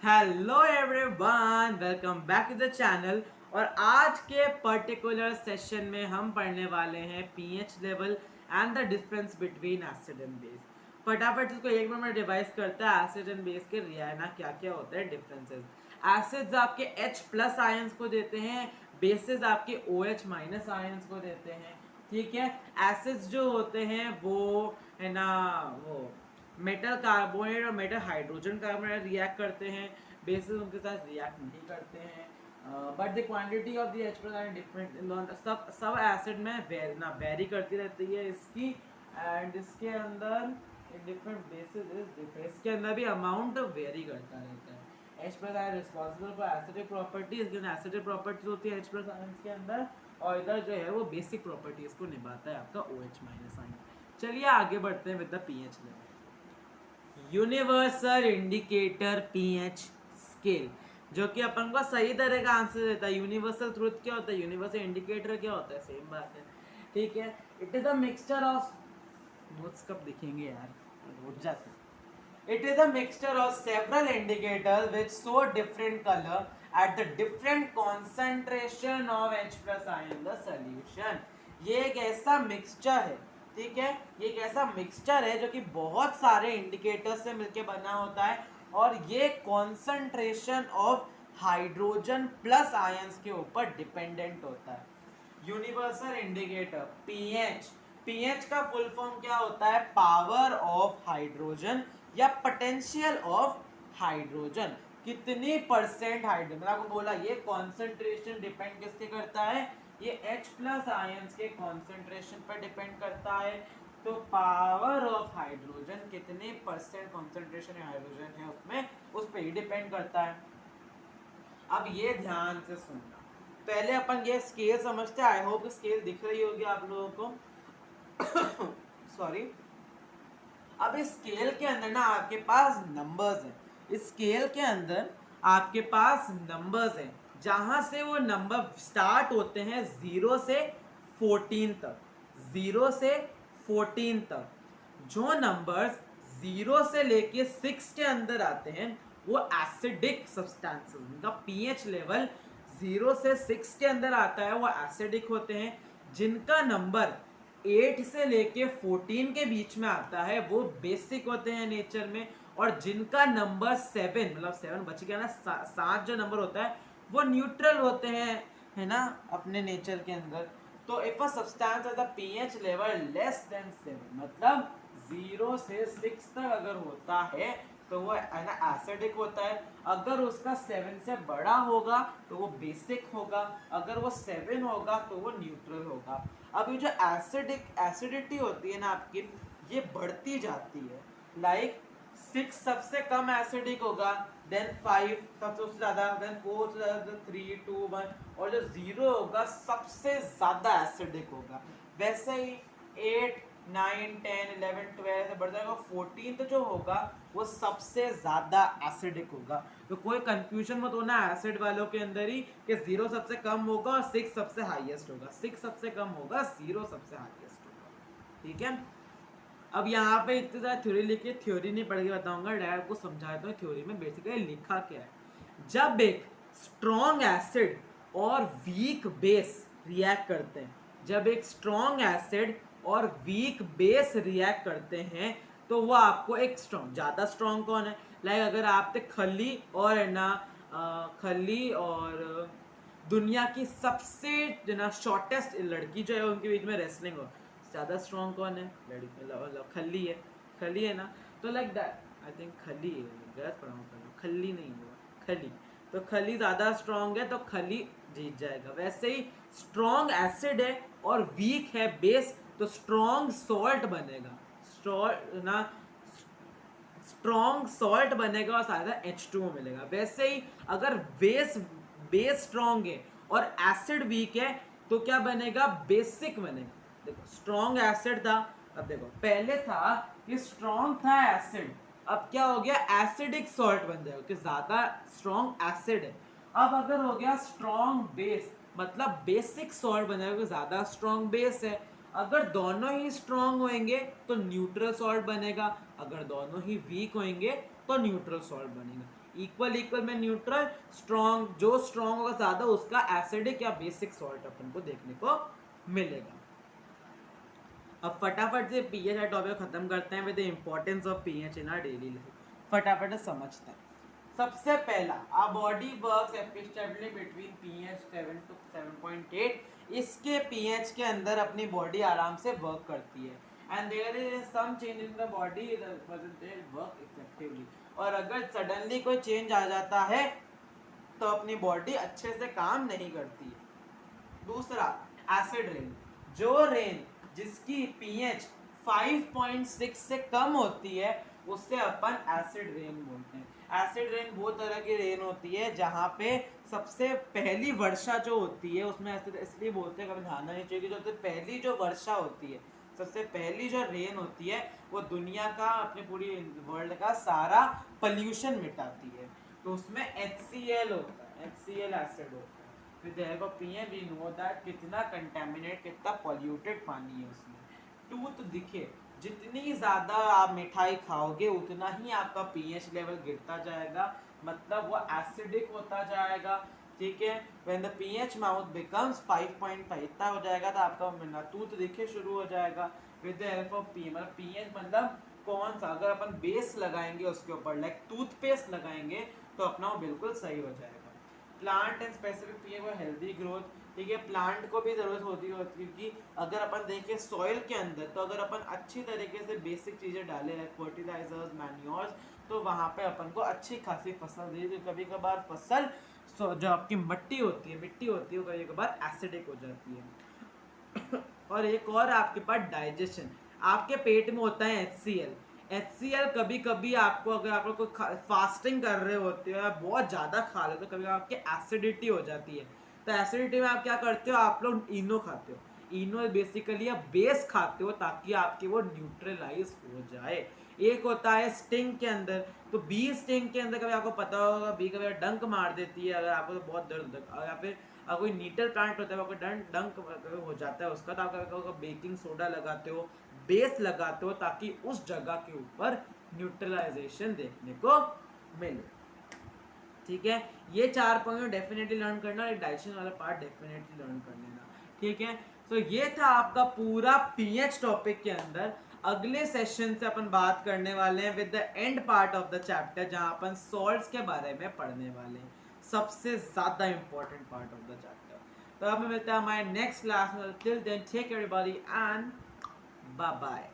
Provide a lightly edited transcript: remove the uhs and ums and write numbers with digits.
Hello everyone, welcome back to the channel. और आज के पर्टिकुलर सेशन में हम पढ़ने वाले हैं pH level and the difference between acid and base. फटाफट इसको एक मिनट में रिवाइज करता है। एसिड एंड बेस के रियायना क्या क्या होते हैं, डिफरेंसेस। एसिड्स आपके H प्लस आयंस को देते हैं, बेसिस आपके OH माइनस आयंस को देते हैं। ठीक है, एसिड्स जो होते हैं वो है ना, वो मेटल कार्बोनेट और मेटल हाइड्रोजन कार्बोनेट रिएक्ट करते हैं, बेसिस उनके साथ रिएक्ट नहीं करते हैं। But the quantity of the H plus different, सब एसिड में वेरी करती रहती है इसकी। एंड इसके अंदर in different basis is different, इसके अंदर भी अमाउंट वेरी करता रहता है। H plus ion responsible for acidic property, इसके अंदर एसिडिक प्रॉपर्टीज होती है H प्लस आयन के अंदर, और इधर जो है वो बेसिक प्रॉपर्टीज को निभाता है आपका OH माइनस आयन। चलिए आगे बढ़ते हैं with the pH level. Universal indicator pH scale, जो कि अपन को सही तरह का आंसर देता है। यूनिवर्सल ट्रुथ क्या होता है, यूनिवर्सल इंडिकेटर क्या होता है, सेम बात है। ठीक है, it is a mixture of, notes कब दिखेंगे यार, रुक जाते। It is a mixture of several indicators which show different color at the different concentration of H plus ion in the solution। ये एक ऐसा मिक्सचर है, ठीक है, ये एक ऐसा मिक्सचर है जो कि बहुत सारे इंडिकेटर्स से मिलके बना होता है, और ये concentration of hydrogen plus ions के ऊपर डिपेंडेंट होता है। यूनिवर्सल इंडिकेटर पीएच, पीएच का फुल फॉर्म क्या होता है, पावर ऑफ हाइड्रोजन या पोटेंशियल ऑफ हाइड्रोजन। कितनी परसेंट हाइड्रोजन, मैंने आपको बोला ये कॉन्सेंट्रेशन डिपेंड किसके करता है, ये H प्लस आयंस के कॉन्सेंट्रेशन पर डिपेंड करता है। तो पावर ऑफ हाइड्रोजन, कितने परसेंट कॉन्सेंट्रेशन हाइड्रोजन है उसमें, उस पर ही डिपेंड करता है। अब ये ध्यान से सुनना, पहले अपन ये स्केल समझते हैं। आई होप स्केल दिख रही होगी आप लोगों को। सॉरी। अब इस स्केल के अंदर ना आपके पास नंबर्स हैं, इस स्केल के अंदर आपके पास नंबर्स हैं, जहां से वो नंबर स्टार्ट होते हैं 0 से 14 तक। 0 से 14 तक जो नंबर्स 0 से लेके 6 के अंदर आते हैं वो एसिडिक सब्सटेंसेस, उनका पीएच लेवल 0 से 6 के अंदर आता है, वो एसिडिक होते हैं। जिनका नंबर 8 से लेके 14 के बीच में आता है वो बेसिक होते हैं नेचर में, और जिनका नंबर 7, मतलब 7 बच गया ना, 7 जो नंबर होता है वो न्यूट्रल होते हैं, है ना, अपने नेचर के अंदर। तो if a substance has a pH level less than 7, मतलब 0 से 6 तक अगर होता है तो वो है ना एसिडिक होता है। अगर उसका 7 से बड़ा होगा तो वो बेसिक होगा, अगर वो 7 होगा तो वो न्यूट्रल होगा। अब ये जो एसिडिटी होती है ना आपकी, ये बढ़ती जाती है। लाइक 6 सबसे कम एसिडिक होगा, देन 5 सबसे ज्यादा, देन 4 से ज्यादा, 3 2 1, और जो 0 होगा सबसे ज्यादा एसिडिक होगा। वैसे ही 8 9 10 11 12 से बढ़ जाएगा, 14 जो होगा वो सबसे ज्यादा एसिडिक होगा। तो कोई कंफ्यूजन मत होना एसिड वालों के अंदर ही कि 0 सबसे कम होगा और 6 सबसे हाईएस्ट होगा। 6 सबसे कम होगा, 0 सबसे हाईएस्ट होगा। ठीक है, अब यहाँ पे इतनी ज़्यादा थ्योरी लिखी, थ्योरी नहीं पढ़ के बताऊंगा, डायरेक्ट को समझा देता हूँ थ्योरी में बेसिकली लिखा क्या है। जब एक स्ट्रॉन्ग एसिड और वीक बेस रिएक्ट करते हैं, जब एक स्ट्रॉन्ग एसिड और वीक बेस रिएक्ट करते हैं तो वो आपको एक स्ट्रॉन्ग, ज़्यादा स्ट्रॉन्ग कौन है, लाइक अगर आपने खली और है ना, खली और दुनिया की सबसे ना शॉर्टेस्ट लड़की जो है उनके बीच में रेसलिंग हो, ज़्यादा स्ट्रॉन्ग कौन है, लड़की मतलब खली है, खली है ना। तो लाइक दैट आई थिंक खली है, गलत पढ़ा हूँ, खली नहीं हुआ, खली। तो खली ज़्यादा स्ट्रॉन्ग है तो खली जीत जाएगा। वैसे ही स्ट्रॉन्ग एसिड है और वीक है बेस तो स्ट्रॉन्ग सॉल्ट बनेगा, ना स्ट्रॉन्ग सॉल्ट बनेगा और सारा H2O मिलेगा। वैसे ही अगर बेस स्ट्रॉन्ग है और एसिड वीक है तो क्या बनेगा, बेसिक बनेगा। देखो स्ट्रॉन्ग एसिड था, अब देखो पहले था कि स्ट्रॉन्ग था एसिड, अब क्या हो गया, एसिडिक सॉल्ट बन जाएगा कि ज्यादा स्ट्रॉन्ग एसिड है। अब अगर हो गया स्ट्रॉन्ग बेस, मतलब बेसिक सॉल्ट बन जाएगा, ज्यादा स्ट्रॉन्ग बेस है। अगर दोनों ही स्ट्रॉन्ग होंगे तो न्यूट्रल सॉल्ट बनेगा, अगर दोनों ही वीक होंगे तो न्यूट्रल सॉल्ट बनेगा। इक्वल इक्वल में न्यूट्रल, स्ट्रॉन्ग जो स्ट्रॉन्ग होगा ज्यादा उसका एसिडिक या बेसिक सॉल्ट अपन को देखने को मिलेगा। अब फटाफट से पीएच का टॉपिक खत्म करते हैं with the importance of pH in our daily life. फटाफट से समझते हैं। सबसे पहला, our body works efficiently between pH 7 to 7.8। इसके पीएच के अंदर अपनी बॉडी आराम से वर्क करती है, and there is some change in the body percentage work effectively. और अगर सडनली कोई चेंज आ जाता है तो अपनी बॉडी अच्छे से काम नहीं करती है। दूसरा, एसिड रेन। जो रेन जिसकी पीएच 5.6 से कम होती है उससे अपन एसिड रेन बोलते हैं। एसिड रेन वो तरह की रेन होती है जहाँ पे सबसे पहली वर्षा जो होती है, उसमें ऐसे इसलिए बोलते हैं, कभी ध्यान नहीं चाहिए कि जो सबसे पहली जो वर्षा होती है, सबसे पहली जो रेन होती है वो दुनिया का, अपनी पूरी वर्ल्ड का सारा पोल्यूशन मिटाती है। तो उसमें HCl होता है, HCl एसिड होता है। फिर देखो पीएच वी नो दैट कितना कंटेमिनेट, कितना पॉल्यूटेड पानी है उसमें। टूथ दिखे, जितनी ज़्यादा आप मिठाई खाओगे उतना ही आपका पीएच लेवल गिरता जाएगा, मतलब वो एसिडिक होता जाएगा। ठीक है, when the pH mouth becomes 5.5 इतना हो जाएगा तो आपका टूथ दिखे शुरू हो जाएगा with the help of P. मतलब पीएच मतलब कौन सा, अगर अपन बेस लगाएंगे उसके ऊपर, लाइक टूथपेस्ट लगाएंगे तो अपना वो बिल्कुल सही हो जाएगा। प्लांट एंड स्पेसिफिक पीएच और हेल्दी ग्रोथ। ठीक है, प्लांट को भी ज़रूरत होती है क्योंकि अगर अपन देखें सॉइल के अंदर, तो अगर अपन अच्छी तरीके से बेसिक चीज़ें डालें लाइक फर्टिलाइजर्स, मैन्योर्स, तो वहाँ पे अपन को अच्छी खासी फसल दी। तो कभी कभार फसल जो आपकी मिट्टी होती है वो कभी कभार एसिडिक हो जाती है। और एक और आपके पास डाइजेशन, आपके पेट में होता है HCl कभी कभी आपको, अगर आप लोग फास्टिंग कर रहे होते हो या बहुत ज़्यादा खा लेते हो, कभी आपकी एसिडिटी हो जाती है। तो एसिडिटी में आप क्या करते हो, आप लोग इनो खाते हो। इनो बेसिकली आप बेस खाते हो ताकि आपकी वो न्यूट्रलाइज हो जाए। एक होता है स्टिंग के अंदर, तो बी स्टिंग के अंदर कभी आपको पता होगा बी कभी डंक मार देती है अगर आपको बहुत दर्द होता है, या फिर अगर कोई नीटल प्लांट होता है आपको डंक हो जाता है उसका, तो आप बेकिंग सोडा लगाते हो, बेस लगाते हो ताकि उस जगह के ऊपर न्यूट्रलाइजेशन देखने को मिले। ठीक है, ये 4 पॉइंट डेफिनेटली लर्न करना, और डाइजेशन वाला पार्ट डेफिनेटली लर्न कर लेना। ठीक है, तो ये था आपका पूरा पीएच टॉपिक के अंदर। अगले सेशन से अपन बात करने वाले हैं with the end part of the chapter, जहां अपन सॉल्ट्स के बारे में पढ़ने वाले हैं, सबसे ज्यादा important part of the chapter. तो अब मिलता है हमारे नेक्स्ट क्लास में। Till then take everybody and bye bye.